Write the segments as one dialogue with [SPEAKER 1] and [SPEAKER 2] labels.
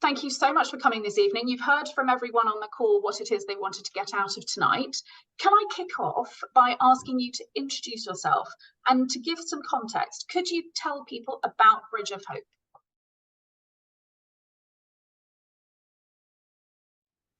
[SPEAKER 1] thank you so much for coming this evening. You've heard from everyone on the call what it is they wanted to get out of tonight. Can I kick off by asking you to introduce yourself and to give some context? Could you tell people about Bridge of Hope?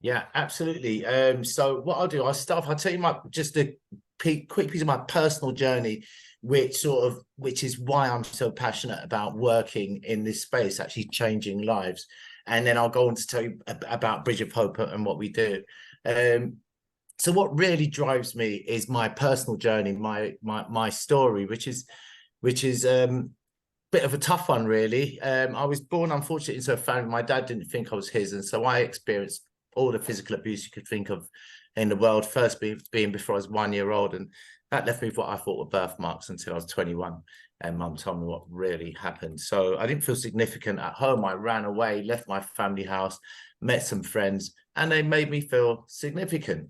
[SPEAKER 2] Yeah, absolutely. So what I'll do, I'll tell you just a quick piece of my personal journey, which is why I'm so passionate about working in this space, actually changing lives. And then I'll go on to tell you about Bridge of Hope and what we do. So what really drives me is my personal journey, my story, which is bit of a tough one, really. I was born, unfortunately, into a family. My dad didn't think I was his, and so I experienced all the physical abuse you could think of in the world, first being before I was 1 year old. And that left me with what I thought were birthmarks until I was 21. And mum told me what really happened. So I didn't feel significant at home. I ran away, left my family house, met some friends, and they made me feel significant.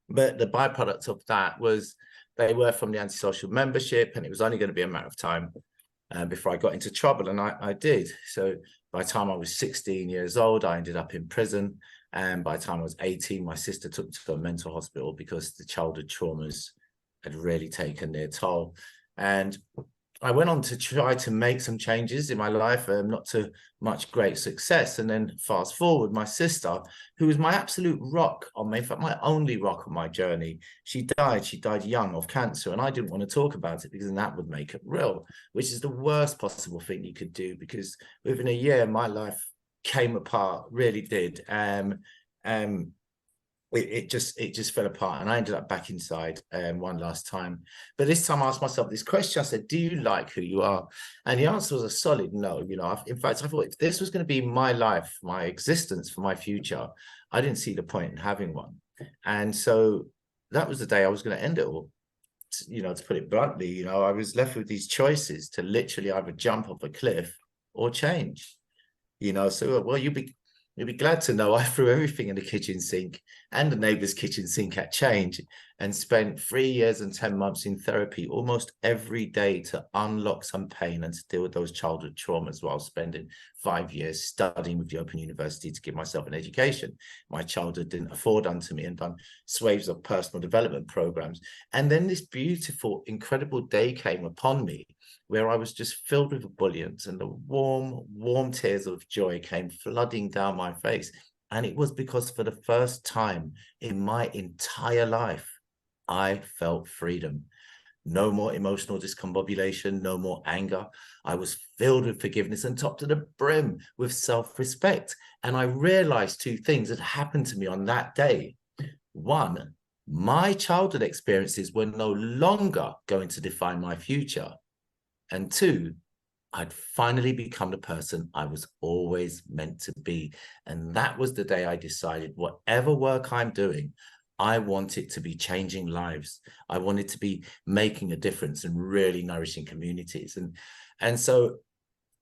[SPEAKER 2] But the byproduct of that was they were from the antisocial membership, and it was only going to be a matter of time before I got into trouble. And I did. So by the time I was 16 years old, I ended up in prison. And by the time I was 18, my sister took me to a mental hospital because the childhood traumas had really taken their toll. And I went on to try to make some changes in my life, not to much great success. And then fast forward, my sister, who was my absolute rock on me, in fact, my only rock on my journey, she died young of cancer. And I didn't want to talk about it because then that would make it real, which is the worst possible thing you could do, because within a year, my life came apart, really did. It just fell apart, and I ended up back inside one last time. But this time I asked myself this question. I said, do you like who you are? And the answer was a solid no. You know, in fact, I thought if this was going to be my life, my existence for my future, I didn't see the point in having one. And so that was the day I was going to end it all. You know, to put it bluntly, you know, I was left with these choices to literally either jump off a cliff or change. You know, so, well, you'll be glad to know I threw everything in the kitchen sink and the neighbor's kitchen sink at change, and spent 3 years and 10 months in therapy almost every day to unlock some pain and to deal with those childhood traumas, while spending 5 years studying with the Open University to give myself an education my childhood didn't afford unto me, and done swathes of personal development programs. And then this beautiful, incredible day came upon me where I was just filled with ebullience, and the warm tears of joy came flooding down my face. And it was because for the first time in my entire life, I felt freedom. No more emotional discombobulation, no more anger. I was filled with forgiveness and topped to the brim with self-respect. And I realized two things had happened to me on that day. One, my childhood experiences were no longer going to define my future. And two, I'd finally become the person I was always meant to be. And that was the day I decided whatever work I'm doing, I want it to be changing lives. I want it to be making a difference and really nourishing communities. And so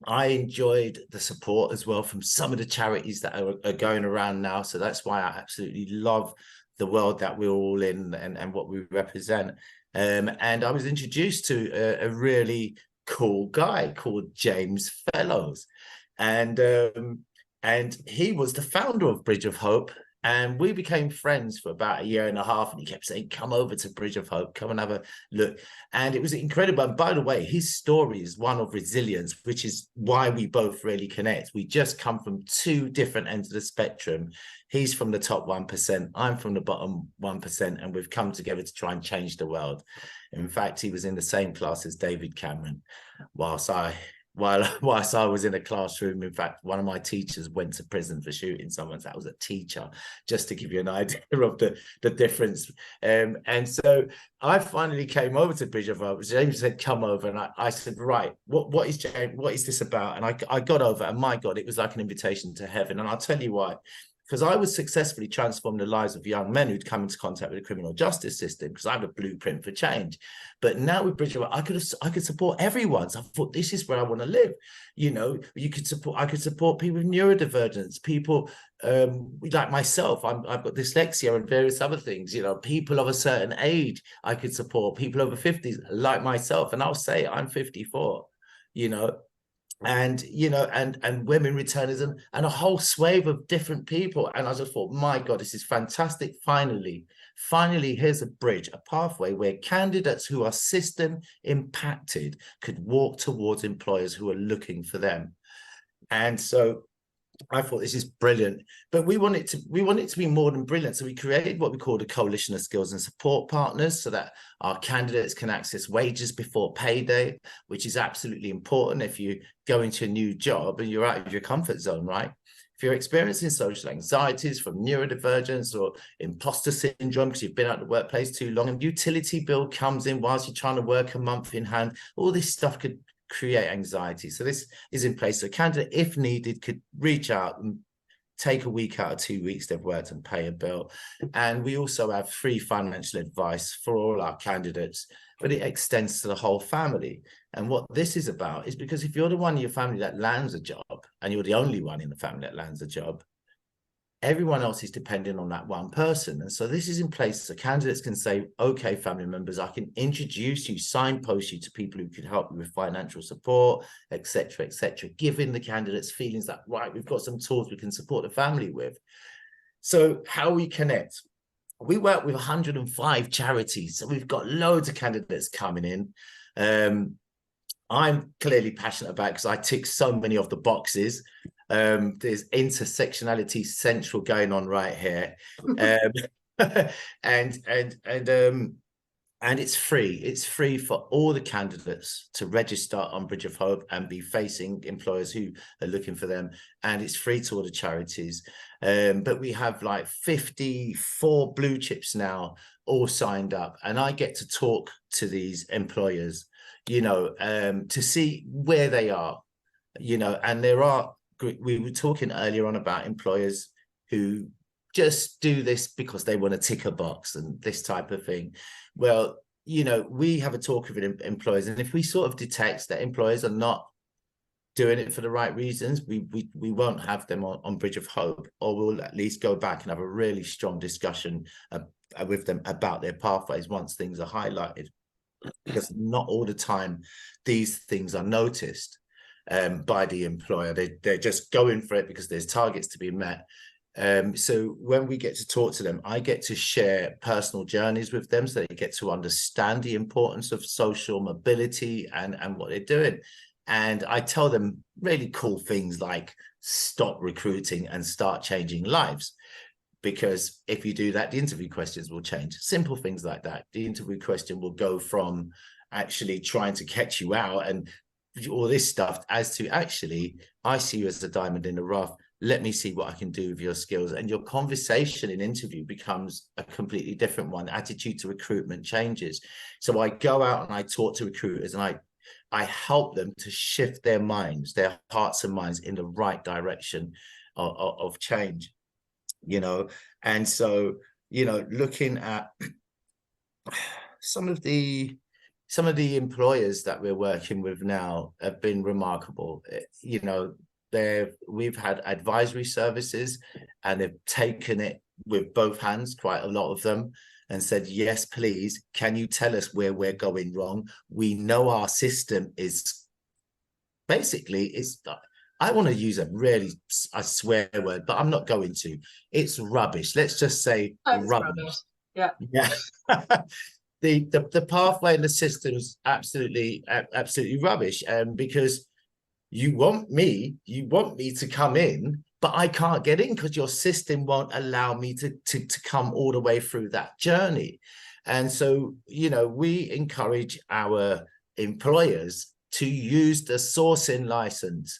[SPEAKER 2] I enjoyed the support as well from some of the charities that are going around now. So that's why I absolutely love the world that we're all in and what we represent. And I was introduced to a really cool guy called James Fellows, and he was the founder of Bridge of Hope, and we became friends for about 1.5 years, and he kept saying, come over to Bridge of Hope, come and have a look. And it was incredible. And by the way, his story is one of resilience, which is why we both really connect. We just come from two different ends of the spectrum. He's from the top 1%, I'm from the bottom 1%, and we've come together to try and change the world. In fact, he was in the same class as David Cameron, whilst I was in a classroom. In fact, one of my teachers went to prison for shooting someone. That was a teacher, just to give you an idea of the difference. And so I finally came over to Bridge of Hope. James said, come over. And I said, right, what is James? What is this about? And I got over, and my God, it was like an invitation to heaven. And I'll tell you why. Because I was successfully transforming the lives of young men who'd come into contact with the criminal justice system, because I have a blueprint for change. But now with Bridge of Hope, I could support everyone. So I thought, this is where I want to live. You know, I could support people with neurodivergence, people like myself. I've got dyslexia and various other things. You know, people of a certain age I could support, people over 50s like myself. And I'll say I'm 54. You know, and you know, and women returners, and a whole swathe of different people. And I just thought, my God, this is fantastic. Finally, here's a bridge, a pathway where candidates who are system impacted could walk towards employers who are looking for them. And so I thought, this is brilliant, but we want it to be more than brilliant. So we created what we called a coalition of skills and support partners, so that our candidates can access wages before payday, which is absolutely important if you go into a new job and you're out of your comfort zone, right? If you're experiencing social anxieties from neurodivergence or imposter syndrome because you've been out of the workplace too long, and utility bill comes in whilst you're trying to work a month in hand, all this stuff could create anxiety. So this is in place. So a candidate, if needed, could reach out and take a week out of 2 weeks they've worked and pay a bill. And we also have free financial advice for all our candidates, but it extends to the whole family. And what this is about is, because if you're the one in your family that lands a job, and you're the only one in the family that lands a job, everyone else is depending on that one person. And so this is in place so candidates can say, okay, family members, I can introduce you, signpost you to people who can help you with financial support, etc., giving the candidates feelings that, right, we've got some tools we can support the family with. So how we connect? We work with 105 charities, so we've got loads of candidates coming in. I'm clearly passionate about, because I tick so many of the boxes. There's intersectionality central going on right here. And it's free for all the candidates to register on Bridge of Hope and be facing employers who are looking for them, and it's free to all the charities. But we have like 54 blue chips now all signed up, and I get to talk to these employers, you know, to see where they are, you know. And there are, we were talking earlier on about employers who just do this because they want to tick a box and this type of thing. Well, you know, we have a talk with employers, and if we sort of detect that employers are not doing it for the right reasons, we won't have them on Bridge of Hope, or we'll at least go back and have a really strong discussion with them about their pathways once things are highlighted, because not all the time these things are noticed by the employer. They're just going for it because there's targets to be met. So when we get to talk to them, I get to share personal journeys with them, so they get to understand the importance of social mobility and what they're doing. And I tell them really cool things like stop recruiting and start changing lives. Because if you do that, the interview questions will change. Simple things like that. The interview question will go from actually trying to catch you out and all this stuff, as to actually, I see you as a diamond in the rough. Let me see what I can do with your skills. And your conversation in interview becomes a completely different one. Attitude to recruitment changes. So I go out and I talk to recruiters, and I help them to shift their minds, their hearts and minds in the right direction of change, you know. And so, you know, looking at some of the employers that we're working with now have been remarkable. You know, we've had advisory services, and they've taken it with both hands, quite a lot of them, and said, yes, please, can you tell us where we're going wrong? We know our system is basically, I want to use a swear word, but I'm not going to. It's rubbish. Let's just say rubbish.
[SPEAKER 1] Yeah.
[SPEAKER 2] The pathway and the system is absolutely rubbish. Because you want me to come in, but I can't get in because your system won't allow me to come all the way through that journey. And so, you know, we encourage our employers to use the sourcing license,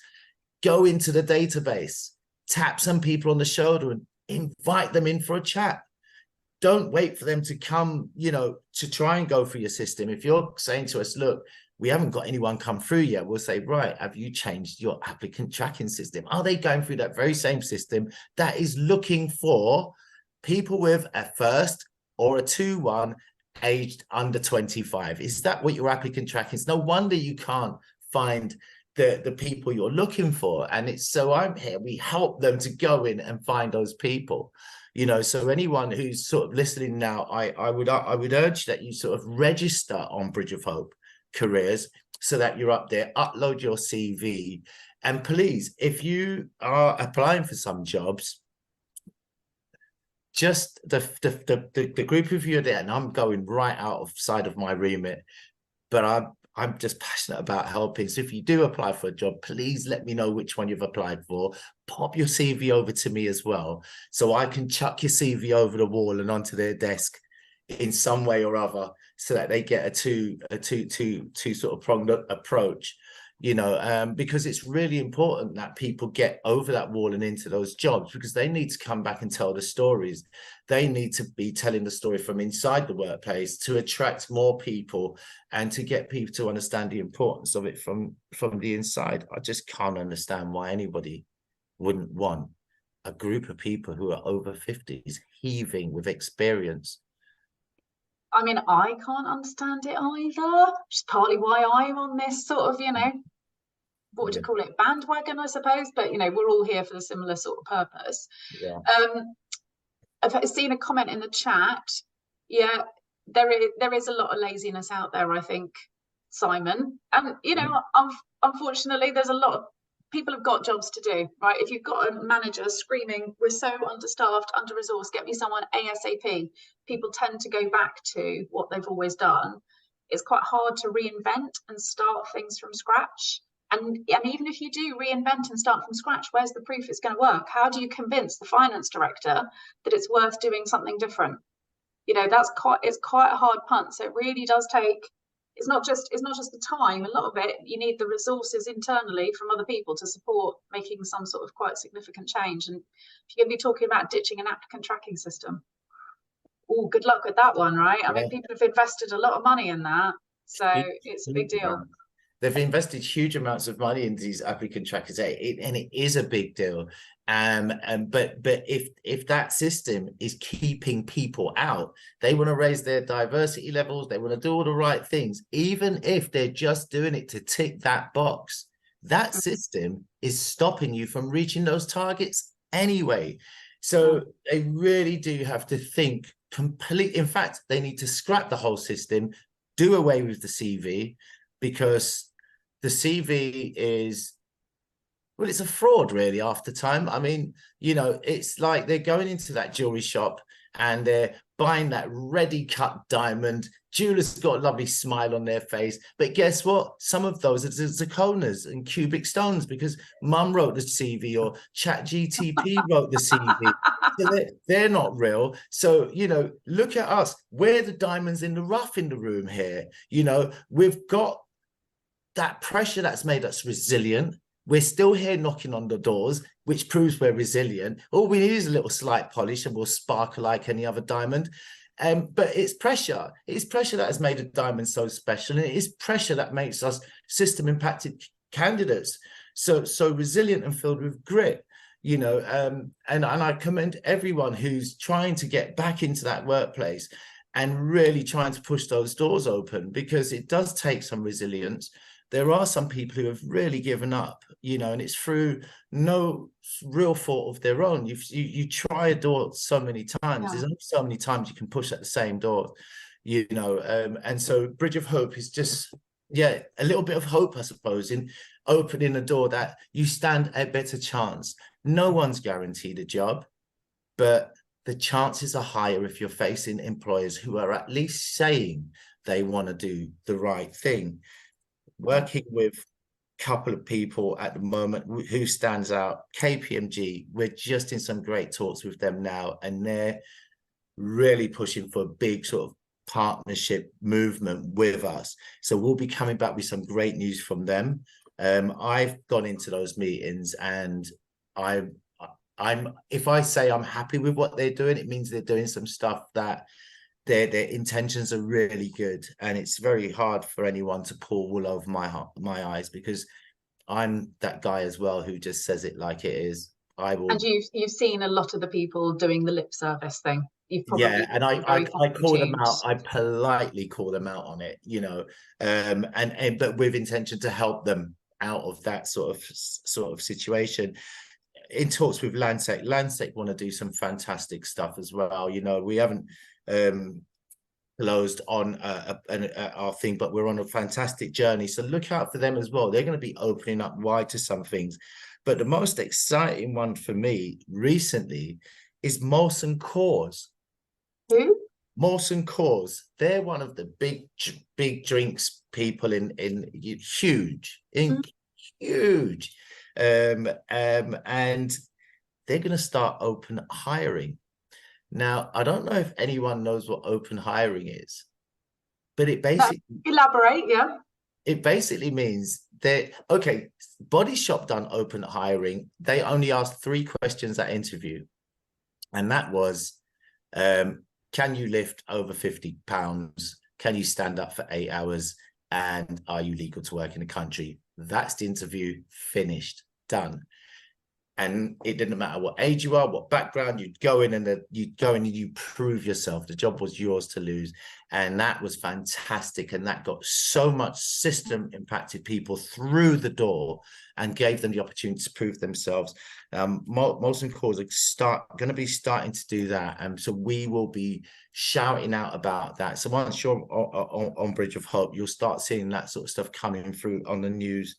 [SPEAKER 2] go into the database, tap some people on the shoulder and invite them in for a chat. Don't wait for them to come, you know, to try and go through your system. If you're saying to us, look, we haven't got anyone come through yet, we'll say, right, have you changed your applicant tracking system? Are they going through that very same system that is looking for people with a first or a 2-1 aged under 25? Is that what your applicant tracking is? No wonder you can't find the people you're looking for. And it's so I'm here, we help them to go in and find those people. You know, so anyone who's sort of listening now, I would urge that you sort of register on Bridge of Hope Careers so that you're up there. Upload your CV. And please, if you are applying for some jobs, just the group of you are there, and I'm going right outside of my remit, but I'm just passionate about helping. So if you do apply for a job, please let me know which one you've applied for. Pop your CV over to me as well, so I can chuck your CV over the wall and onto their desk in some way or other, so that they get a two sort of pronged approach, you know, because it's really important that people get over that wall and into those jobs, because they need to come back and tell the stories. They need to be telling the story from inside the workplace to attract more people and to get people to understand the importance of it from the inside. I just can't understand why anybody wouldn't want a group of people who are over 50s, heaving with experience.
[SPEAKER 1] I mean, I can't understand it either, which is partly why I'm on this sort of, you know, what would you call it, bandwagon, I suppose, but you know, we're all here for the similar sort of purpose.
[SPEAKER 2] Yeah.
[SPEAKER 1] I've seen a comment in the chat. Yeah, there is a lot of laziness out there, I think, Simon, and you know, unfortunately there's a lot of people have got jobs to do, right? If you've got a manager screaming, we're so understaffed, under-resourced, get me someone ASAP, people tend to go back to what they've always done. It's quite hard to reinvent and start things from scratch. And even if you do reinvent and start from scratch, where's the proof it's going to work? How do you convince the finance director that it's worth doing something different? You know, it's quite a hard punt. So it really does take, it's not just the time. A lot of it, you need the resources internally from other people to support making some sort of quite significant change. And if you're going to be talking about ditching an applicant tracking system, oh, good luck with that one, right? I mean, people have invested a lot of money in that, so it's a big deal.
[SPEAKER 2] They've invested huge amounts of money into these applicant trackers, and it is a big deal. But if that system is keeping people out, they want to raise their diversity levels, they want to do all the right things, even if they're just doing it to tick that box, that system is stopping you from reaching those targets anyway. So they really do have to think in fact, they need to scrap the whole system, do away with the CV, because the CV is, well, it's a fraud really after time. I mean, you know, it's like they're going into that jewelry shop and they're buying that ready cut diamond. Jeweler's got a lovely smile on their face, but guess what? Some of those are zirconias and cubic stones because mum wrote the CV or ChatGTP wrote the CV. So they're not real. So, you know, look at us. We're the diamonds in the rough in the room here. You know, we've got that pressure that's made us resilient. We're still here knocking on the doors, which proves we're resilient. All we need is a little slight polish and we'll sparkle like any other diamond. But it's pressure. It's pressure that has made a diamond so special. And it is pressure that makes us system impacted candidates so resilient and filled with grit. You know, and I commend everyone who's trying to get back into that workplace and really trying to push those doors open, because it does take some resilience. There are some people who have really given up, you know, and it's through no real fault of their own. You try a door so many times. There's only so many times you can push at the same door, you know. And so Bridge of Hope is just, a little bit of hope, I suppose, in opening a door that you stand a better chance. No one's guaranteed a job, but the chances are higher if you're facing employers who are at least saying they want to do the right thing. Working with a couple of people at the moment who stands out, KPMG, we're just in some great talks with them now, and they're really pushing for a big sort of partnership movement with us. So we'll be coming back with some great news from them. I've gone into those meetings and if I say I'm happy with what they're doing, it means they're doing some stuff that their intentions are really good, and it's very hard for anyone to pull wool over my eyes, because I'm that guy as well who just says it like it is. I will.
[SPEAKER 1] And you've seen a lot of the people doing the lip service thing. You've probably
[SPEAKER 2] and I call them out. I politely call them out on it, you know, but with intention to help them out of that sort of situation. In talks with Landsec want to do some fantastic stuff as well. You know, we haven't closed on our thing, but we're on a fantastic journey. So look out for them as well. They're going to be opening up wide to some things. But the most exciting one for me recently is Molson Coors.
[SPEAKER 1] Who?
[SPEAKER 2] Molson Coors. They're one of the big drinks people in huge. And they're going to start open hiring. Now, I don't know if anyone knows what open hiring is, but it basically...
[SPEAKER 1] Elaborate, yeah.
[SPEAKER 2] It basically means that, okay, Body Shop done open hiring. They only asked 3 questions at interview. And that was, can you lift over 50 pounds? Can you stand up for 8 hours? And are you legal to work in the country? That's the interview, finished, done. And it didn't matter what age you are, what background, you'd go in and you prove yourself. The job was yours to lose. And that was fantastic. And that got so much system impacted people through the door and gave them the opportunity to prove themselves. Molson Coors are going to be starting to do that. And so we will be shouting out about that. So once you're on Bridge of Hope, you'll start seeing that sort of stuff coming through on the news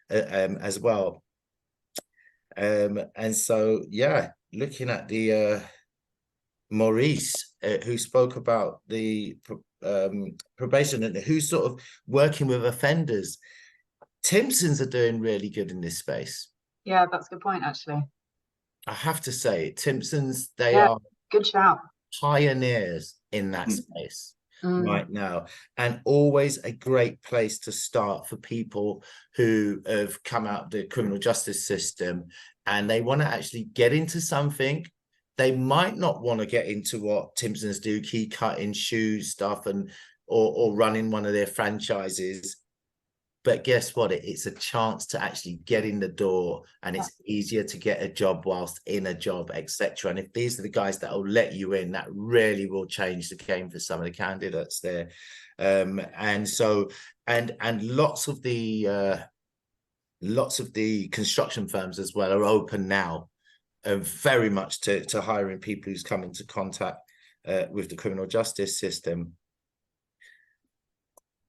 [SPEAKER 2] as well. And so, yeah, looking at the Maurice, who spoke about the probation and who's sort of working with offenders. Timpsons are doing really good in this space.
[SPEAKER 1] Yeah, that's a good point, actually.
[SPEAKER 2] I have to say, Timpsons, they are
[SPEAKER 1] good shout.
[SPEAKER 2] Pioneers in that space right now, and always a great place to start for people who have come out of the criminal justice system and they want to actually get into something. They might not want to get into what Timpsons do, key cutting, shoes stuff, and or running one of their franchises. But guess what? It's a chance to actually get in the door, and it's easier to get a job whilst in a job, etc. And if these are the guys that will let you in, that really will change the game for some of the candidates there. And so, and lots of the construction firms as well are open now, very much to hiring people who's come into contact with the criminal justice system.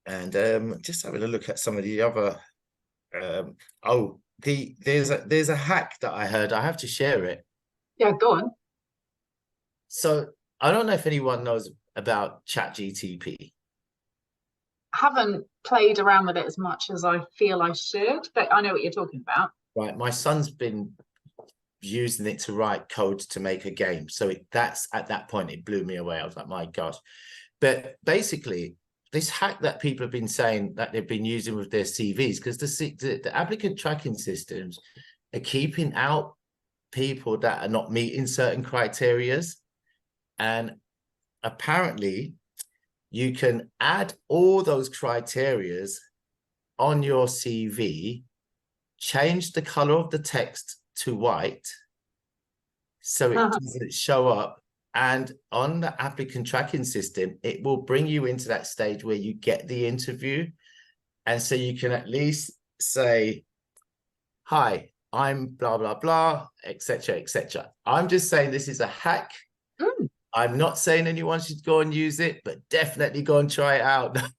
[SPEAKER 2] And just having a look at some of the other there's a hack that I heard. I have to share it.
[SPEAKER 1] Yeah, go on.
[SPEAKER 2] So I don't know if anyone knows about ChatGTP.
[SPEAKER 1] I haven't played around with it as much as I feel I should, but I know what you're talking about.
[SPEAKER 2] Right, my son's been using it to write code to make a game. So that's at that point it blew me away. I was like, my gosh. But basically, this hack that people have been saying that they've been using with their CVs, because the applicant tracking systems are keeping out people that are not meeting certain criterias. And apparently you can add all those criterias on your CV, change the color of the text to white so it doesn't show up. And on the applicant tracking system, it will bring you into that stage where you get the interview. And so you can at least say, hi, I'm blah, blah, blah, etc., etc. I'm just saying this is a hack. I'm not saying anyone should go and use it, but definitely go and try it out.
[SPEAKER 1] Well,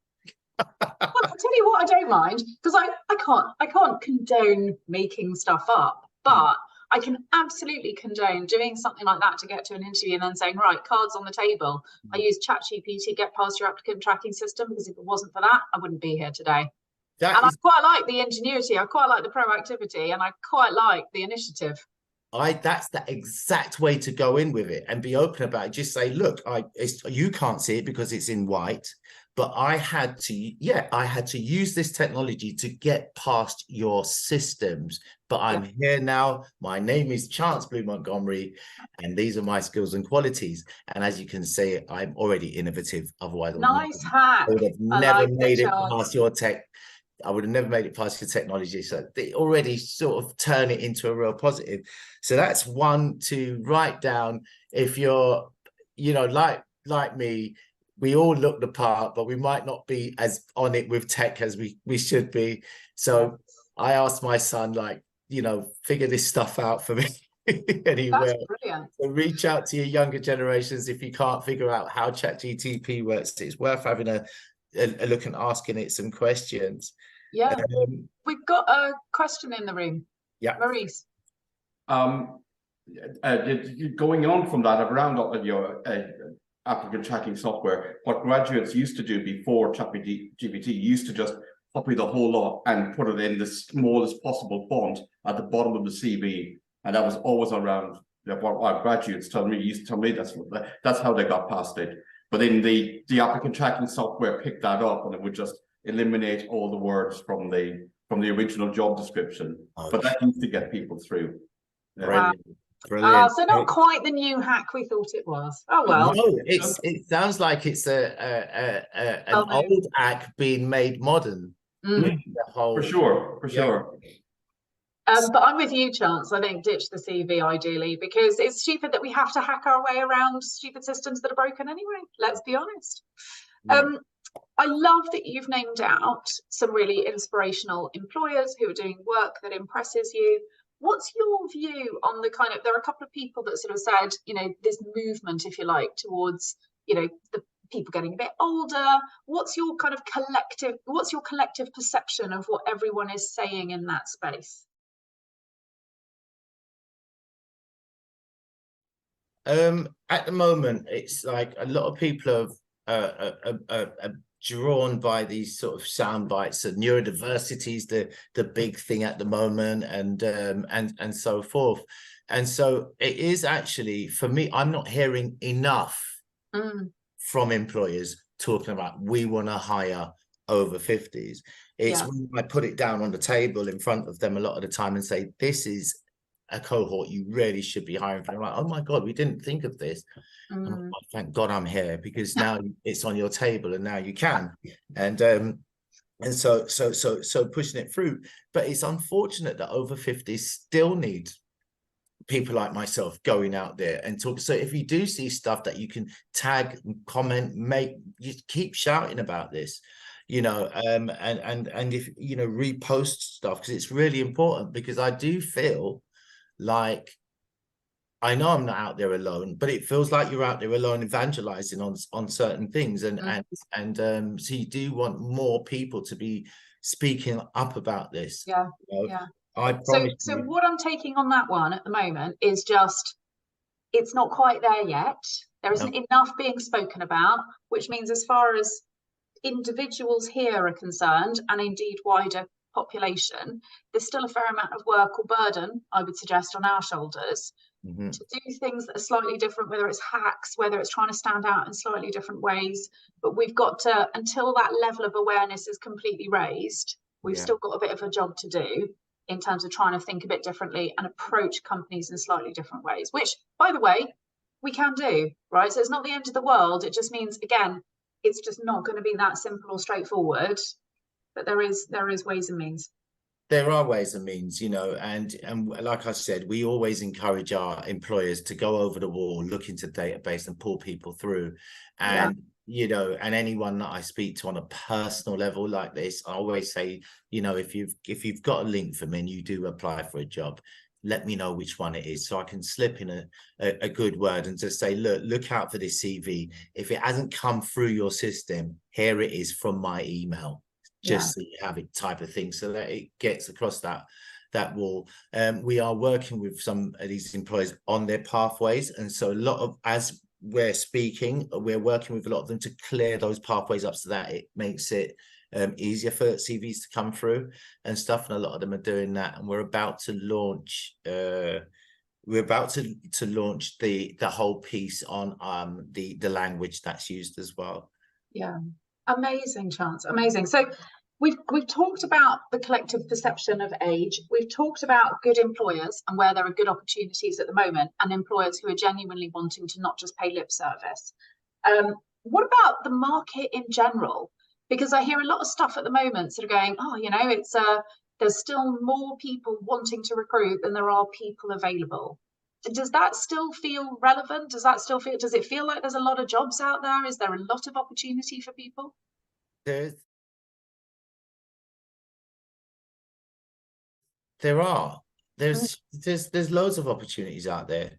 [SPEAKER 1] I'll tell you what, I don't mind, because I can't condone making stuff up, but I can absolutely condone doing something like that to get to an interview and then saying, right, cards on the table. I use ChatGPT to get past your applicant tracking system, because if it wasn't for that, I wouldn't be here today. I quite like the ingenuity, I quite like the proactivity, and I quite like the initiative.
[SPEAKER 2] That's the exact way to go in with it and be open about it. Just say, look, you can't see it because it's in white, but I had to use this technology to get past your systems. But I'm here now. My name is Chance Bleu-Montgomery, and these are my skills and qualities. And as you can see, I'm already innovative. Otherwise,
[SPEAKER 1] nice hack.
[SPEAKER 2] I would have never made it past your tech. I would have never made it past your technology. So they already sort of turn it into a real positive. So that's one to write down. If you're, like me, we all look the part, but we might not be as on it with tech as we should be. So I asked my son, figure this stuff out for me. anywhere.
[SPEAKER 1] That's brilliant.
[SPEAKER 2] So reach out to your younger generations if you can't figure out how ChatGPT works. It's worth having a look and asking it some questions.
[SPEAKER 1] Yeah. We've got a question in the room.
[SPEAKER 2] Yeah.
[SPEAKER 1] Maurice.
[SPEAKER 3] Going on from that, around your applicant tracking software, what graduates used to do before ChatGPT used to just copy the whole lot and put it in the smallest possible font at the bottom of the CV, and that was always around. What our graduates used to tell me that's how they got past it. But then the applicant tracking software picked that up, and it would just eliminate all the words from the original job description. Okay. But that used to get people through.
[SPEAKER 1] Wow.
[SPEAKER 2] Brilliant.
[SPEAKER 1] So not quite the new hack we thought it was. Oh well.
[SPEAKER 2] No, it sounds like it's an old hack being made modern.
[SPEAKER 3] For sure.
[SPEAKER 1] But I'm with you, Chance. I think ditch the CV ideally, because it's stupid that we have to hack our way around stupid systems that are broken anyway. Let's be honest. I love that you've named out some really inspirational employers who are doing work that impresses you. What's your view on the kind of, there are a couple of people that sort of said, you know, this movement, if you like, towards, you know, the people getting a bit older. What's your kind of collective perception of what everyone is saying in that space?
[SPEAKER 2] At the moment, it's like a lot of people are drawn by these sort of sound bites. And neurodiversity is the big thing at the moment, and so forth. And so it is actually, for me, I'm not hearing enough from employers talking about we want to hire over 50s. It's when I put it down on the table in front of them a lot of the time and say, this is a cohort you really should be hiring for. I'm like, oh my God, we didn't think of this. Like, thank God I'm here, because now it's on your table and now you can. And so pushing it through. But it's unfortunate that over 50s still need people like myself going out there and talk. So if you do see stuff that you can tag, comment, you keep shouting about this, you know, and if, you know, repost stuff, because it's really important, because I do feel like, I know I'm not out there alone, but it feels like you're out there alone evangelizing on certain things, and so you do want more people to be speaking up about this.
[SPEAKER 1] You know? I promise. So what I'm taking on that one at the moment is just, it's not quite there yet. There isn't enough being spoken about, which means as far as individuals here are concerned, and indeed wider population, there's still a fair amount of work or burden, I would suggest, on our shoulders to do things that are slightly different, whether it's hacks, whether it's trying to stand out in slightly different ways. But we've got to, until that level of awareness is completely raised, we've still got a bit of a job to do in terms of trying to think a bit differently and approach companies in slightly different ways, which, by the way, we can do, right? So it's not the end of the world. It just means, again, it's just not going to be that simple or straightforward. But there is ways and means.
[SPEAKER 2] There are ways and means, you know, and like I said, we always encourage our employers to go over the wall, look into database and pull people through. And, you know, and anyone that I speak to on a personal level like this, I always say, you know, if you've got a link for me and you do apply for a job, let me know which one it is, so I can slip in a good word and just say, look out for this CV. If it hasn't come through your system, here it is from my email. Just so you have it, type of thing, so that it gets across that wall. We are working with some of these employers on their pathways, and so a lot of, as we're speaking, we're working with a lot of them to clear those pathways up so that it makes it easier for CVs to come through and stuff. And a lot of them are doing that, and we're about to launch the whole piece on the language that's used as well.
[SPEAKER 1] Amazing, Chance, amazing. So we've talked about the collective perception of age. We've talked about good employers and where there are good opportunities at the moment, and employers who are genuinely wanting to not just pay lip service. What about the market in general? Because I hear a lot of stuff at the moment sort of going, oh, you know, it's there's still more people wanting to recruit than there are people available. Does that still feel relevant? Does it feel like there's a lot of jobs out there? Is there a lot of opportunity for people?
[SPEAKER 2] There are. There's loads of opportunities out there.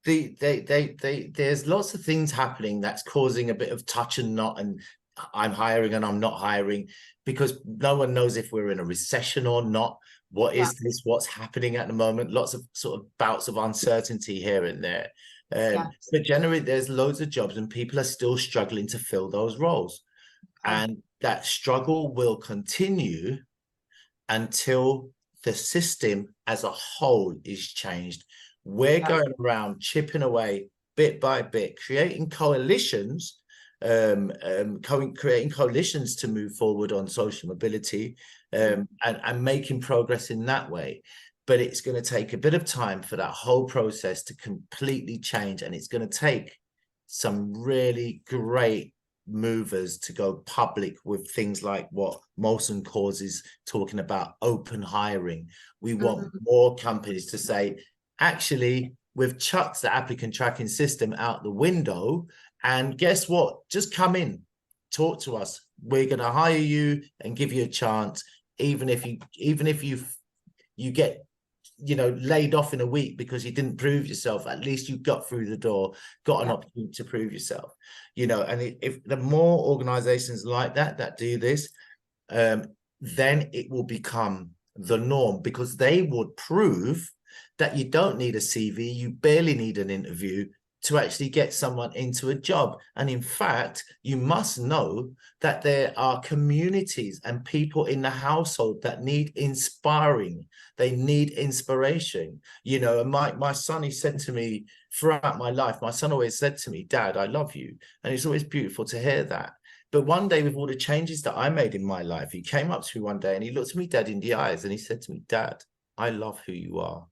[SPEAKER 2] There's lots of things happening that's causing a bit of touch and knot, and I'm hiring and I'm not hiring, because no one knows if we're in a recession or not. What is this? What's happening at the moment? Lots of sort of bouts of uncertainty here and there. But generally, there's loads of jobs and people are still struggling to fill those roles. And that struggle will continue until the system as a whole is changed. We're going around chipping away bit by bit, creating coalitions, creating coalitions to move forward on social mobility, and making progress in that way. But it's going to take a bit of time for that whole process to completely change. And it's going to take some really great movers to go public with things like what Molson Coors is talking about, open hiring. We want more companies to say, actually, we've chucked the applicant tracking system out the window, and guess what? Just come in, talk to us. We're going to hire you and give you a chance, even if you get laid off in a week because you didn't prove yourself. At least you got through the door, got an opportunity to prove yourself. And if the more organizations like that do this, then it will become the norm, because they would prove that you don't need a CV, you barely need an interview to actually get someone into a job. And in fact, you must know that there are communities and people in the household that need inspiring. They need inspiration. And my son, he said to me throughout my life, my son always said to me, "Dad, I love you." And it's always beautiful to hear that. But one day, with all the changes that I made in my life, he came up to me one day and he looked me dead in the eyes and he said to me, "Dad, I love who you are."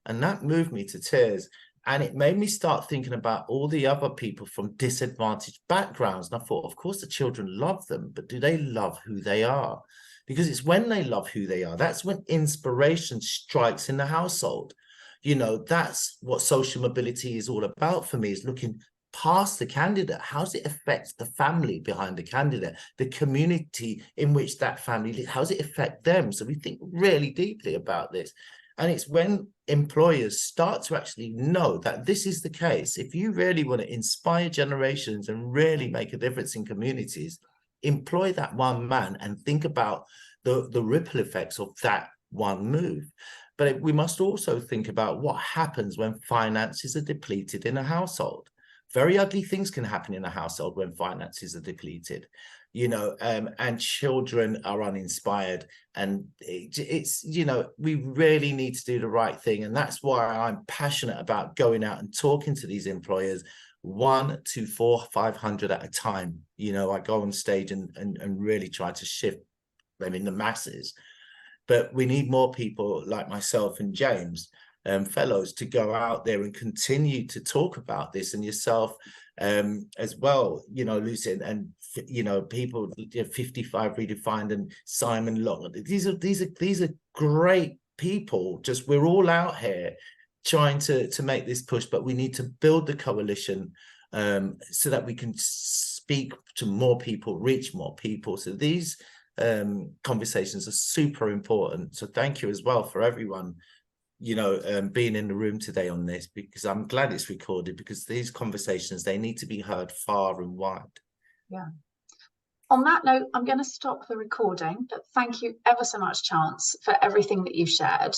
[SPEAKER 2] And that moved me to tears. And it made me start thinking about all the other people from disadvantaged backgrounds. And I thought, of course, the children love them, but do they love who they are? Because it's when they love who they are, that's when inspiration strikes in the household. That's what social mobility is all about for me, is looking past the candidate. How does it affect the family behind the candidate, the community in which that family lives? How does it affect them? So we think really deeply about this. And it's when employers start to actually know that this is the case. If you really want to inspire generations and really make a difference in communities, employ that one man and think about the ripple effects of that one move. But we must also think about what happens when finances are depleted in a household. Very ugly things can happen in a household when finances are depleted. And children are uninspired, and it's we really need to do the right thing. And that's why I'm passionate about going out and talking to these employers, 1 to 400, 500 at a time. I go on stage and really try to shift them in the masses. But we need more people like myself and James, fellows, to go out there and continue to talk about this, and yourself as well, Lucy, and people, 55 Redefined and Simon Lock. These are great people. Just, we're all out here trying to make this push, but we need to build the coalition so that we can speak to more people, reach more people. So these conversations are super important. So thank you as well for everyone being in the room today on this, because I'm glad it's recorded, because these conversations, they need to be heard far and wide.
[SPEAKER 1] Yeah. On that note, I'm going to stop the recording, but thank you ever so much, Chance, for everything that you've shared.